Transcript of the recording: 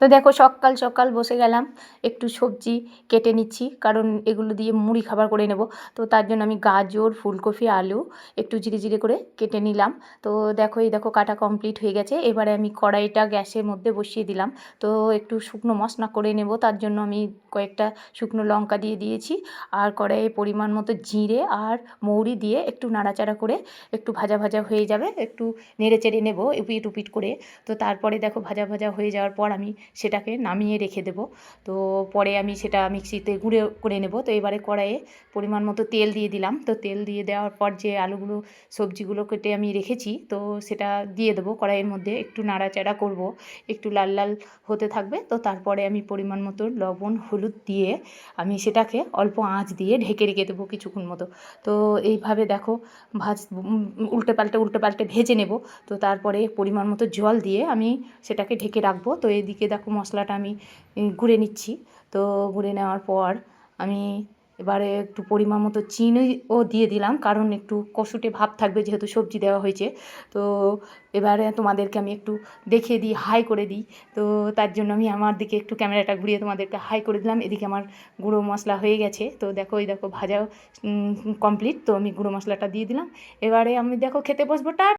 তো দেখো সকাল সকাল বসে গেলাম একটু সবজি কেটে নিচ্ছি, কারণ এগুলো দিয়ে মুড়ি খাবার করে নেব। তো তার জন্য আমি গাজর, ফুলকপি, আলু একটু জিরে জিরে করে কেটে নিলাম। তো দেখো এই দেখো কাটা কমপ্লিট হয়ে গেছে। এবারে আমি কড়াইটা গ্যাসের মধ্যে বসিয়ে দিলাম। তো একটু শুকনো মশলা করে নেব, তার জন্য আমি কয়েকটা শুকনো লঙ্কা দিয়ে দিয়েছি। আর কড়াইয়ে পরিমাণ মতো জিরে আর মৌরি দিয়ে একটু নাড়াচাড়া করে একটু ভাজা ভাজা হয়ে যাবে, একটু নেড়ে চেড়ে নেব এপিট উপিট করে। তো তারপরে দেখো ভাজা ভাজা হয়ে যাওয়ার পর আমি সেটাকে নামিয়ে রেখে দেবো। তো পরে আমি সেটা মিক্সিতে গুঁড়ো করে নেব। তো এবারে কড়াইয়ে পরিমাণ মতো তেল দিয়ে দিলাম। তো তেল দিয়ে দেওয়ার পর যে আলুগুলো সবজিগুলো কেটে আমি রেখেছি, তো সেটা দিয়ে দেবো কড়াইয়ের মধ্যে, একটু নাড়াচাড়া করব, একটু লাল লাল হতে থাকবে। তো তারপরে আমি পরিমাণ মতো লবণ হলুদ দিয়ে আমি সেটাকে অল্প আঁচ দিয়ে ঢেকে রেখে দেবো কিছুক্ষণ মতো। তো এইভাবে দেখো উল্টে পাল্টে ভেজে নেব। তো তারপরে পরিমাণ মতো জল দিয়ে আমি সেটাকে ঢেকে রাখবো। তো এদিকে দেখো মশলাটা আমি গুঁড়ে নিচ্ছি। তো গুঁড়ে নেওয়ার পর আমি এবারে একটু পরিমাণ মতো চিনিও দিয়ে দিলাম, কারণ একটু কষুটে ভাব থাকবে যেহেতু সবজি দেওয়া হয়েছে। তো এবারে তোমাদেরকে আমি একটু দেখিয়ে দিই, হাই করে দিই। তো তার জন্য আমি আমার দিকে একটু ক্যামেরাটা ঘুরিয়ে তোমাদেরকে হাই করে দিলাম। এদিকে আমার গুঁড়ো মশলা হয়ে গেছে। তো দেখো এই দেখো ভাজাও কমপ্লিট। তো আমি গুঁড়ো মশলাটা দিয়ে দিলাম। এবারে আমি দেখো খেতে বসবো।